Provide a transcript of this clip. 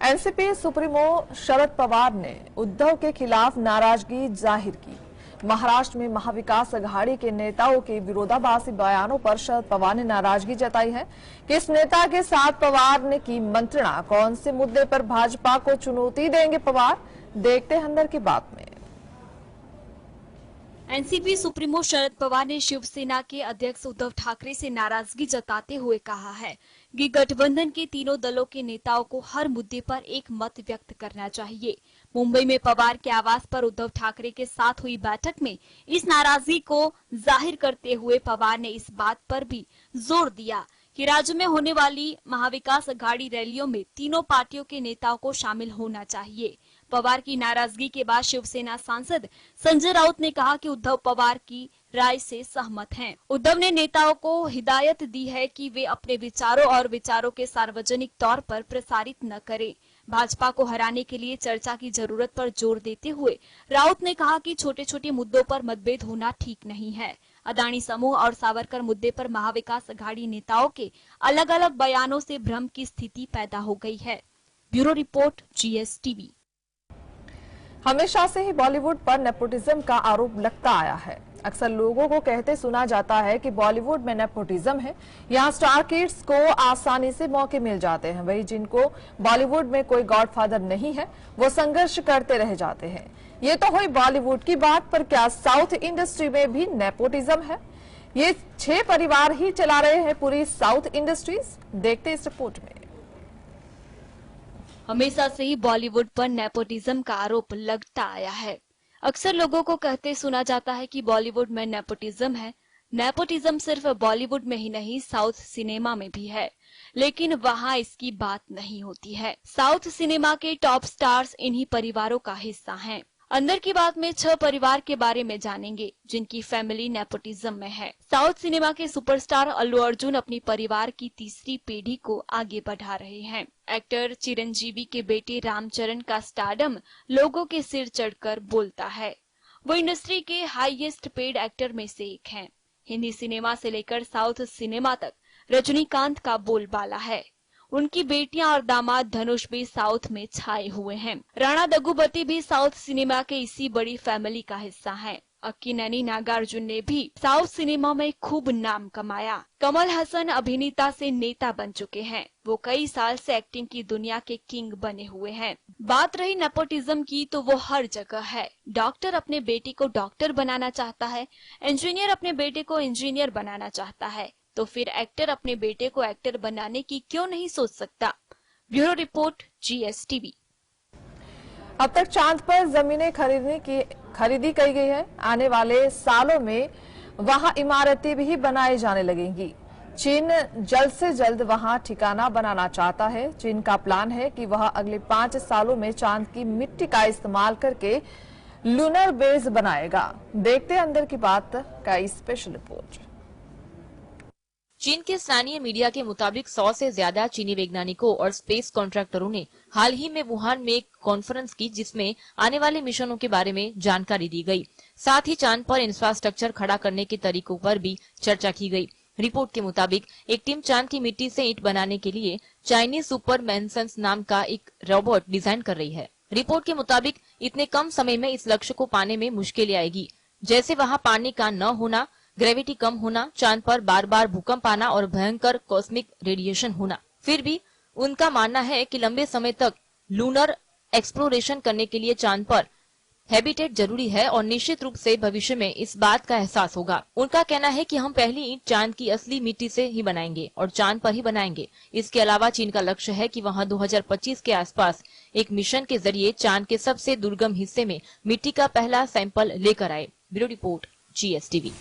NCP supremo Sharad Pawar ने उद्धव के खिलाफ नाराजगी जाहिर की। महाराष्ट्र में महाविकास अघाड़ी के नेताओं के विरोधाभासी बयानों पर शरद पवार ने नाराजगी जताई है। किस नेता के साथ पवार ने की मंत्रणा, कौन से मुद्दे पर भाजपा को चुनौती देंगे पवार, देखते हैं अंदर की बात में। एनसीपी सुप्रीमो शरद पवार ने शिवसेना के अध्यक्ष उद्धव ठाकरे से नाराजगी जताते हुए कहा है कि गठबंधन के तीनों दलों के नेताओं को हर मुद्दे पर एक मत व्यक्त करना चाहिए। मुंबई में पवार के आवास पर उद्धव ठाकरे के साथ हुई बैठक में इस नाराजगी को जाहिर करते हुए पवार ने इस बात पर भी जोर दिया कि राज्य में होने वाली महाविकास अघाड़ी रैलियों में तीनों पार्टियों के नेताओं को शामिल होना चाहिए। पवार की नाराजगी के बाद शिवसेना सांसद संजय राउत ने कहा कि उद्धव पवार की राय से सहमत हैं। उद्धव ने नेताओं को हिदायत दी है कि वे अपने विचारों के सार्वजनिक तौर पर प्रसारित न करें। भाजपा को हराने के लिए चर्चा की जरूरत पर जोर देते हुए राउत ने कहा कि छोटे छोटे मुद्दों पर मतभेद होना ठीक नहीं है। अदानी समूह और सावरकर मुद्दे पर महाविकास अघाड़ी नेताओं के अलग अलग बयानों से भ्रम की स्थिति पैदा हो गई है। Bureau report, GS-TV। हमेशा से ही बॉलीवुड पर नेपोटिज्म का आरोप लगता आया है। अक्सर लोगों को कहते सुना जाता है कि बॉलीवुड में नेपोटिज्म है, यहाँ स्टार किड्स को आसानी से मौके मिल जाते हैं, वही जिनको बॉलीवुड में कोई गॉडफादर नहीं है वो संघर्ष करते रह जाते हैं। ये तो हुई बॉलीवुड की बात, पर क्या साउथ इंडस्ट्री में भी नेपोटिज्म है? ये 6 परिवार ही चला रहे हैं पूरी साउथ इंडस्ट्रीज, देखते इस रिपोर्ट में। हमेशा से ही बॉलीवुड पर नेपोटिज्म का आरोप लगता आया है। अक्सर लोगों को कहते सुना जाता है कि बॉलीवुड में नेपोटिज्म है। नेपोटिज्म सिर्फ बॉलीवुड में ही नहीं, साउथ सिनेमा में भी है, लेकिन वहाँ इसकी बात नहीं होती है। साउथ सिनेमा के टॉप स्टार्स इन्हीं परिवारों का हिस्सा हैं। अंदर की बात में 6 परिवार के बारे में जानेंगे जिनकी फैमिली नेपोटिज्म में है। साउथ सिनेमा के सुपरस्टार अल्लू अर्जुन अपनी परिवार की तीसरी पीढ़ी को आगे बढ़ा रहे हैं। एक्टर चिरंजीवी के बेटे रामचरण का स्टारडम लोगों के सिर चढ़कर बोलता है। वो इंडस्ट्री के हाईएस्ट पेड एक्टर में से एक हैं। हिंदी सिनेमा से लेकर साउथ सिनेमा तक रजनीकांत का बोलबाला है। उनकी बेटियां और दामाद धनुष भी साउथ में छाए हुए हैं। राणा दग्गुबाती भी साउथ सिनेमा के इसी बड़ी फैमिली का हिस्सा हैं। अक्किनेनी नागार्जुन ने भी साउथ सिनेमा में खूब नाम कमाया। कमल हसन अभिनेता से नेता बन चुके हैं। वो कई साल से एक्टिंग की दुनिया के किंग बने हुए हैं। बात रही नेपोटिज्म की, तो वो हर जगह है। डॉक्टर अपने बेटे को डॉक्टर बनाना चाहता है, इंजीनियर अपने बेटे को इंजीनियर बनाना चाहता है, तो फिर एक्टर अपने बेटे को एक्टर बनाने की क्यों नहीं सोच सकता। Bureau report, GS-TV। अब तक चांद पर जमीनें खरीदी की गई है। आने वाले सालों में वहां इमारतें भी बनाई जाने लगेंगी। चीन जल्द से जल्द वहां ठिकाना बनाना चाहता है। चीन का प्लान है कि वह अगले 5 सालों में चांद की मिट्टी का इस्तेमाल करके लूनर बेस बनाएगा। देखते हैं अंदर की बात का स्पेशल रिपोर्ट। चीन के स्थानीय मीडिया के मुताबिक 100 से ज्यादा चीनी वैज्ञानिकों और स्पेस कॉन्ट्रैक्टरों ने हाल ही में वुहान में एक कॉन्फ्रेंस की, जिसमें आने वाले मिशनों के बारे में जानकारी दी गई। साथ ही चांद पर इंफ्रास्ट्रक्चर खड़ा करने के तरीकों पर भी चर्चा की गई। रिपोर्ट के मुताबिक एक टीम चांद की मिट्टी से ईंट बनाने के लिए चाइनीज सुपर मैनसन्स नाम का एक रोबोट डिजाइन कर रही है। रिपोर्ट के मुताबिक इतने कम समय में इस लक्ष्य को पाने में मुश्किलें आएगी, जैसे वहाँ पानी का न होना, ग्रेविटी कम होना, चांद पर बार बार भूकंप आना और भयंकर कॉस्मिक रेडिएशन होना। फिर भी उनका मानना है कि लंबे समय तक लूनर एक्सप्लोरेशन करने के लिए चांद पर हैबिटेट जरूरी है और निश्चित रूप से भविष्य में इस बात का एहसास होगा। उनका कहना है कि हम पहली ईंट चांद की असली मिट्टी से ही बनाएंगे और चांद पर ही बनाएंगे। इसके अलावा चीन का लक्ष्य है कि वहां 2025 के आसपास एक मिशन के जरिए चांद के सबसे दुर्गम हिस्से में मिट्टी का पहला सैंपल लेकर आए। Bureau report, GS-TV।